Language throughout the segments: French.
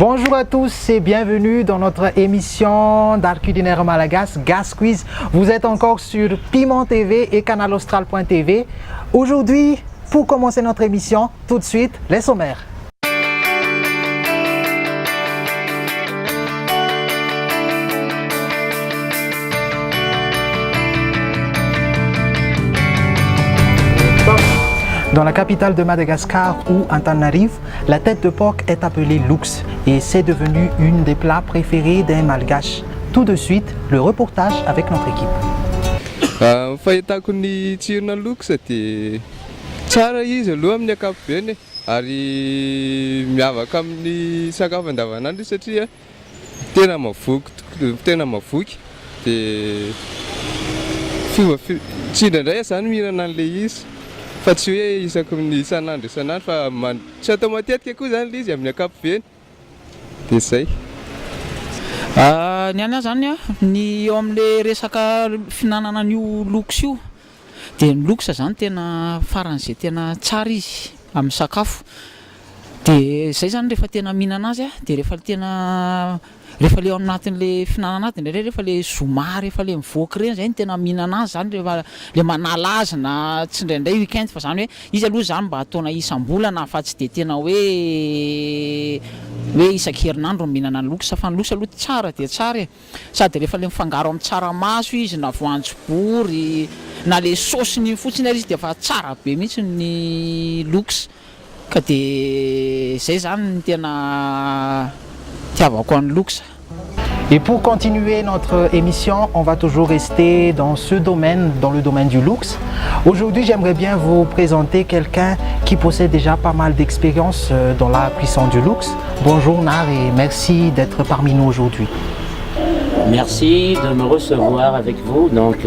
Bonjour à tous et bienvenue dans notre émission d'art culinaire malagasy, Gasquiz. Vous êtes encore sur Piment TV et canalaustral.tv. Aujourd'hui, pour commencer notre émission, tout de suite, les sommaires. Dans la capitale de Madagascar, où Antananarivo, la tête de porc est appelée louks et c'est devenu une des plats préférés des Malgaches. Tout de suite, le reportage avec notre équipe. Fahitako ny tsirona louks dia tsara izy aloha amin'ny ankapobeny ary miavaka amin'ny sakafo andavanandro satria tena mahavoky dia fomba tsindrandray zany mihinana an'ilay izy. Fa tsy hoe isako ny isan'andro fa tsy atao matetika koa zany izy amin'ny ankapobeny dia izay. Ny ana zany ny eo amin'le resaka finanana an'io louks io dia ny louks zany tena faran'izay tena tsara izy amin'ny sakafo. Dia izay zany rehefa tena mihinana azy dia rehefa le ao anatin'le finanana azy rehefa le zoma, rehefa le mivoaka ireny zay tena mihinana azy zany rehefa le manala azy na tsy indraindray weekend fa zany hoe izy aloha zany mba ataona isam-bolana fa tsy dia tena hoe isan-kerinandro mihinana ny louks fa ny louks aloha tsara dia tsara sady rehefa le mifangaro amin'ny tsaramaso izy na voanjobory na le saosiny fotsiny ary izy dia fa tsara be mihitsy ny louks ka dia izay zany tena tiavako an'ny louks. Et pour continuer notre émission, on va toujours rester dans ce domaine, dans le domaine du louks. Aujourd'hui, j'aimerais bien vous présenter quelqu'un qui possède déjà pas mal d'expérience dans la cuisson du louks. Bonjour Nar et merci d'être parmi nous aujourd'hui. Merci de me recevoir avec vous. Donc,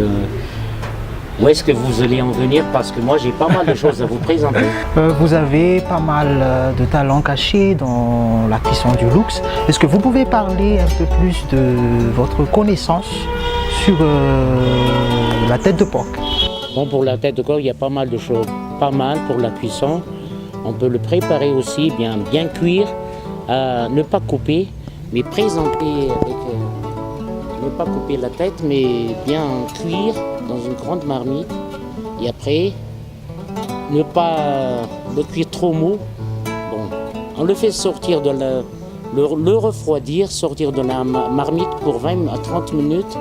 où est-ce que vous allez en venir? Parce que moi, j'ai pas mal de choses à vous présenter. Vous avez pas mal de talents cachés dans la cuisson du louks. Est-ce que vous pouvez parler un peu plus de votre connaissance sur la tête de porc? Bon, pour la tête de porc, il y a pas mal de choses. Pas mal pour la cuisson. On peut le préparer aussi, bien cuire, ne pas couper, mais présenter avec... ne pas couper la tête, mais bien cuire dans une grande marmite. Et après, ne pas le cuire trop mou. Bon, on le fait sortir de le refroidir, sortir de la marmite pour 20 à 30 minutes,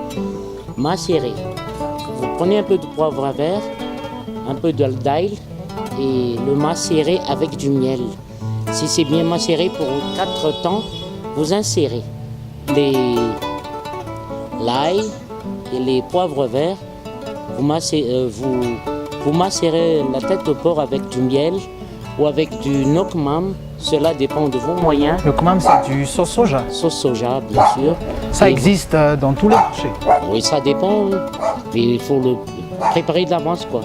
macérer. Vous prenez un peu de poivre vert, un peu d'ail et le macérer avec du miel. Si c'est bien macéré pour 4 temps, vous insérez l'ail et les poivres verts, vous macérez la tête de porc avec du miel ou avec du nokmam, cela dépend de vos moyens. Nokmam, c'est du sauce soja. Sauce soja, bien sûr. Ça existe dans tous les marchés. Oui, ça dépend, mais il faut le préparer d'avance, quoi.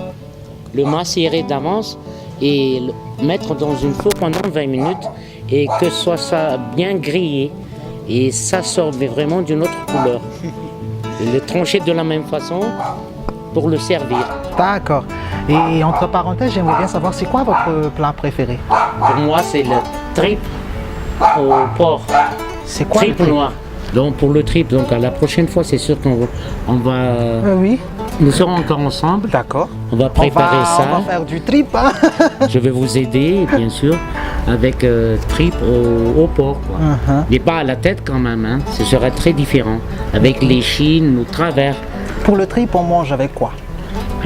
Le macérer d'avance et le mettre dans une four pendant 20 minutes et que soit ça bien grillé et ça sort mais vraiment d'une autre couleur. Et le trancher de la même façon pour le servir. D'accord. Et entre parenthèses, j'aimerais bien savoir, c'est quoi votre plat préféré? Pour moi, c'est le tripe au porc. C'est quoi tripe noir. Donc pour le tripe, donc à la prochaine fois, c'est sûr qu'on va... oui. Nous serons encore ensemble. D'accord. On va préparer ça. On va faire du tripe. Hein. Je vais vous aider, bien sûr, avec tripe au porc. Mais pas à la tête quand même, hein. Ce serait très différent. Avec les chines ou travers. Pour le tripe, on mange avec quoi?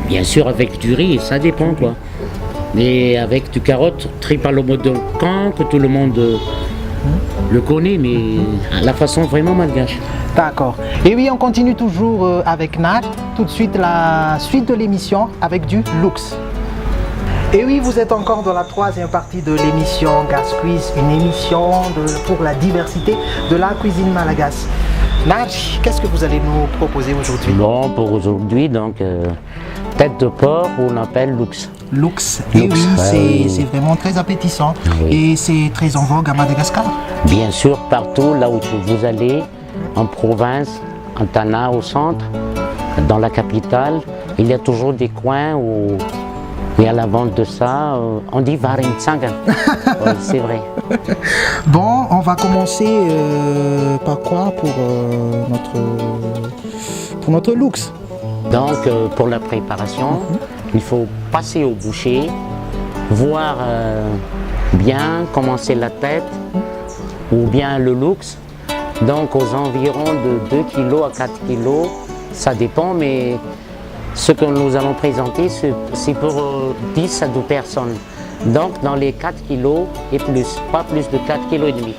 Bien sûr, avec du riz, ça dépend quoi. Mais avec du carotte, tripe à l'eau de camp, que tout le monde le connaît, mais à la façon vraiment malgache. D'accord. Et oui, on continue toujours avec Nar. Tout de suite, la suite de l'émission avec du louks. Et oui, vous êtes encore dans la troisième partie de l'émission Gasquiz, une émission pour la diversité de la cuisine malagasy. Nar, qu'est-ce que vous allez nous proposer aujourd'hui? Bon, pour aujourd'hui, donc, tête de porc, on appelle louks. Louks, et oui, c'est vraiment très appétissant. Oui. Et c'est très en vogue à Madagascar? Bien sûr, partout, là où vous allez, en province, en Tana, au centre, dans la capitale, il y a toujours des coins où Et à la vente de ça, on dit Varentsanga. Oui, c'est vrai. Bon, on va commencer par quoi pour notre looks? Donc, pour la préparation, il faut passer au boucher, voir bien comment c'est la tête ou bien le looks. Donc, aux environs de 2 kg à 4 kg, ça dépend, mais ce que nous allons présenter, c'est pour 10 à 12 personnes. Donc, dans les 4 kg et plus, pas plus de 4 kg et demi.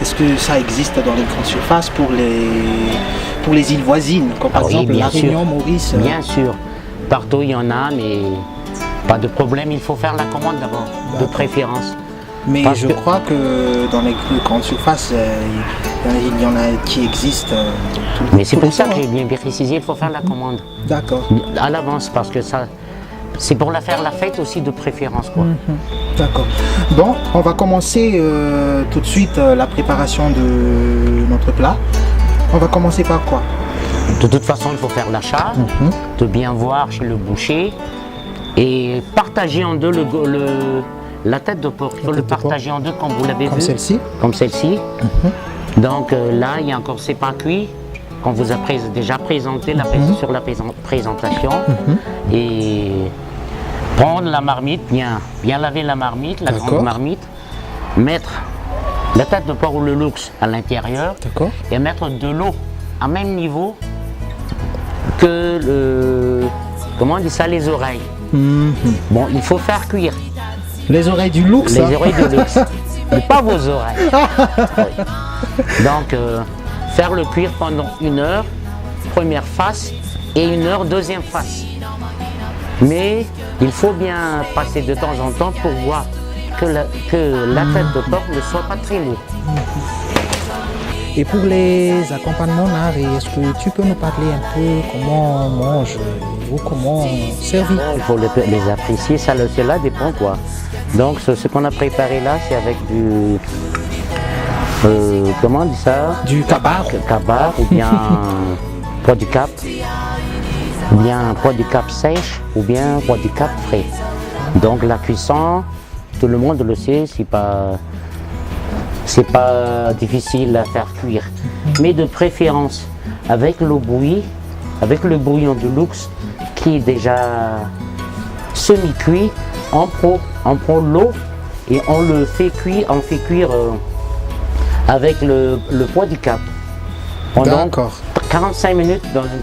Est-ce que ça existe dans les grandes surfaces pour les îles voisines, comme par exemple La Réunion, Maurice? Bien sûr, partout il y en a, mais pas de problème, il faut faire la commande d'abord, de préférence. Mais je crois que dans les grandes surfaces, il y en a qui existent. Mais c'est pour ça que j'ai bien précisé, il faut faire la commande. D'accord. À l'avance, parce que ça, c'est pour faire la fête aussi de préférence, quoi. D'accord. Bon, on va commencer tout de suite la préparation de notre plat. On va commencer par quoi? De toute façon, il faut faire l'achat, de bien voir chez le boucher et partager en deux la tête de porc. Il faut le partager en deux comme vous l'avez vu. Comme celle-ci? Comme celle-ci. Donc là, il y a encore, c'est pas cuit. Qu'on vous a déjà présenté sur la présentation. Et prendre la marmite, bien laver la marmite, la grande marmite, mettre la tête de porc ou le looks à l'intérieur et mettre de l'eau à même niveau que comment on dit ça, les oreilles. Bon, il faut faire cuire. Les oreilles du looks? Les oreilles du looks, mais pas vos oreilles. Oui. Donc, faire le cuire pendant 1 heure, première face, et 1 heure, deuxième face. Mais il faut bien passer de temps en temps pour voir que la tête de porc ne soit pas très lourde. Et pour les accompagnements, Nari, est-ce que tu peux nous parler un peu comment on mange ou comment on servir? Il faut les apprécier, cela dépend quoi. Donc ce qu'on a préparé là, c'est avec du... comment on dit ça? Du cabar. Cabar ou bien pois du cap. Ou bien pois du cap sèche ou bien pois du cap frais. Donc la cuisson, tout le monde le sait, c'est pas difficile à faire cuire. Mais de préférence avec l'eau bouillie, avec le bouillon de looks qui est déjà semi-cuit, on prend l'eau et on le fait cuire, avec le pois du cap. Pendant 45 minutes dans une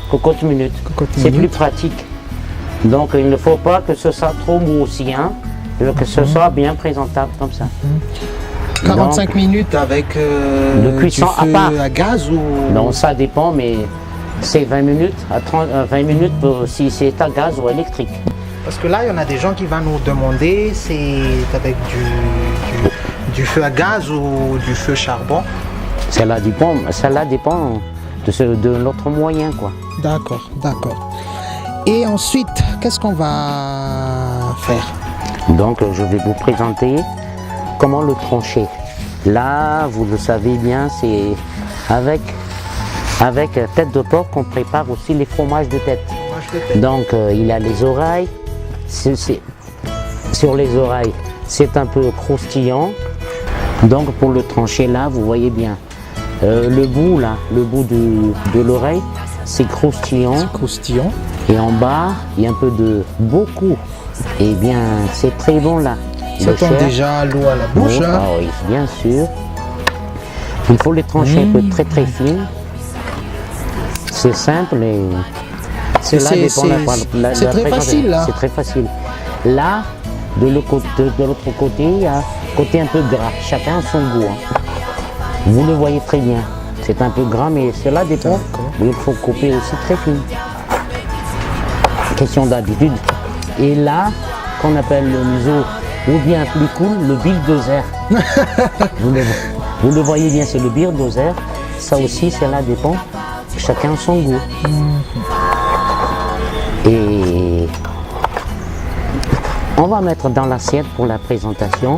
cocotte minute. C'est plus pratique. Donc il ne faut pas que ce soit trop mou aussi, hein, que ce soit bien présentable comme ça. 45 minutes avec le cuisson du feu à gaz ou... Non, ça dépend, mais c'est 20 minutes, 20 minutes si c'est à gaz ou électrique. Parce que là, il y en a des gens qui vont nous demander c'est avec du feu à gaz ou du feu charbon. Cela dépend de notre moyen, quoi. D'accord, d'accord. Et ensuite, qu'est-ce qu'on va faire? Donc, je vais vous présenter comment le trancher. Là, vous le savez bien, c'est avec tête de porc qu'on prépare aussi les fromages de tête. Donc, il a les oreilles. Sur les oreilles, c'est un peu croustillant. Donc, pour le trancher là, vous voyez bien. Le bout là, le bout de l'oreille, c'est croustillant. Et en bas, il y a un peu de beaucoup. Et bien, c'est très bon là. Ça tombe déjà l'eau à la bouche. Ah oui, bien sûr. Il faut les trancher un peu très très fines. C'est simple et c'est très facile là. C'est très facile. Là, de l'autre côté, il y a un côté un peu gras. Chacun a son goût. Hein. Vous le voyez très bien. C'est un peu gras, mais cela dépend. Mais il faut couper aussi très fine. Question d'habitude. Et là, qu'on appelle le museau, ou bien plus cool, le bulldozer. vous le voyez bien, c'est le bulldozer. Ça aussi, cela dépend. Chacun a son goût. Et on va mettre dans l'assiette pour la présentation.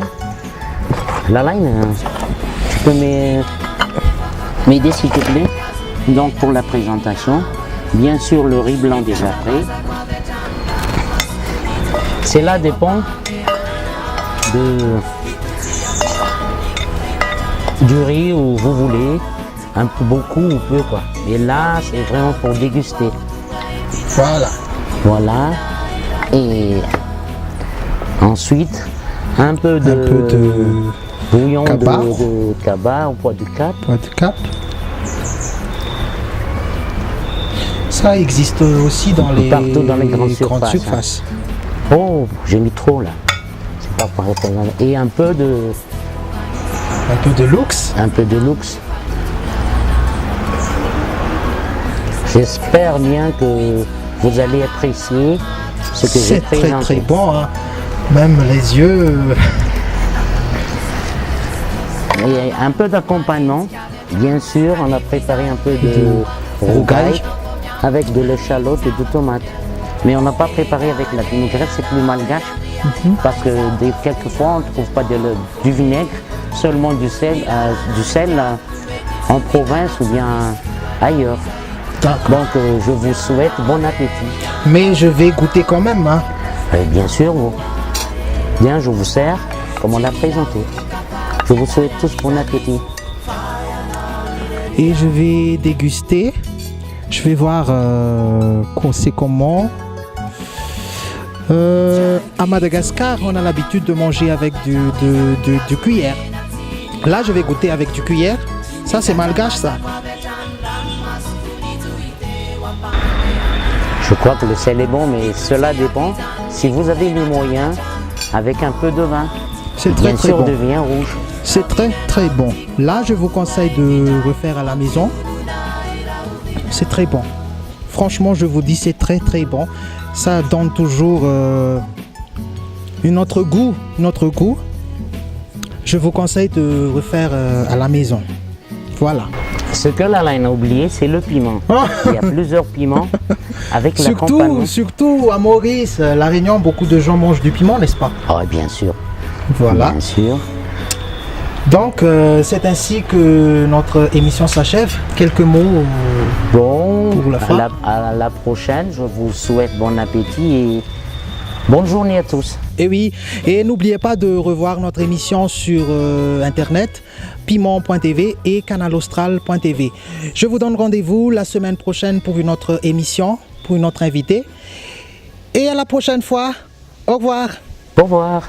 La line, tu peux m'aider s'il te plaît. Donc pour la présentation, bien sûr le riz blanc déjà prêt. Cela dépend du riz où vous voulez, un peu beaucoup ou peu quoi. Et là, c'est vraiment pour déguster. Voilà. Voilà. Et ensuite, un peu de bouillon Kaba. de kaba au poids du cap. Poids de cap. Ça existe aussi Partout dans les grandes surfaces, surfaces. Oh, j'ai mis trop là. C'est pas pour représenter. Et un peu de Lux. un peu de luxe. J'espère bien que vous allez apprécier ce que j'ai C'est très présenté. très bon. Hein. Même les yeux. Et un peu d'accompagnement. Bien sûr, on a préparé un peu de rougail avec de l'échalote et de tomates. Mais on n'a pas préparé avec la vinaigrette, c'est plus malgache. Parce que quelquefois, on ne trouve pas du vinaigre, seulement du sel en province ou bien ailleurs. Donc, je vous souhaite bon appétit. Mais je vais goûter quand même. Hein. Bien sûr, bien, je vous sers comme on l'a présenté. Je vous souhaite tous bon appétit. Et je vais déguster. Je vais voir c'est comment. À Madagascar, on a l'habitude de manger avec du cuillère. Là, je vais goûter avec du cuillère. Ça, c'est malgache, ça. Je crois que le sel est bon, mais cela dépend. Si vous avez les moyens, avec un peu de vin. C'est très bien très sûr bon. de vin rouge. C'est très très bon. Là, je vous conseille de refaire à la maison. C'est très bon. Franchement, je vous dis, c'est très très bon. Ça donne toujours un autre goût. Je vous conseille de refaire à la maison. Voilà. Ce que l'Alain a oublié, c'est le piment. Il y a plusieurs piments avec l'accompagnement. Surtout à Maurice, La Réunion, beaucoup de gens mangent du piment, n'est-ce pas? Oh, bien sûr. Voilà. Bien sûr. Donc, c'est ainsi que notre émission s'achève. Quelques mots Bon, pour la fin. à la prochaine, je vous souhaite bon appétit et bonne journée à tous. Et oui, et n'oubliez pas de revoir notre émission sur internet, piment.tv et canalaustral.tv. Je vous donne rendez-vous la semaine prochaine pour une autre émission, pour une autre invitée. Et à la prochaine fois. Au revoir. Au revoir.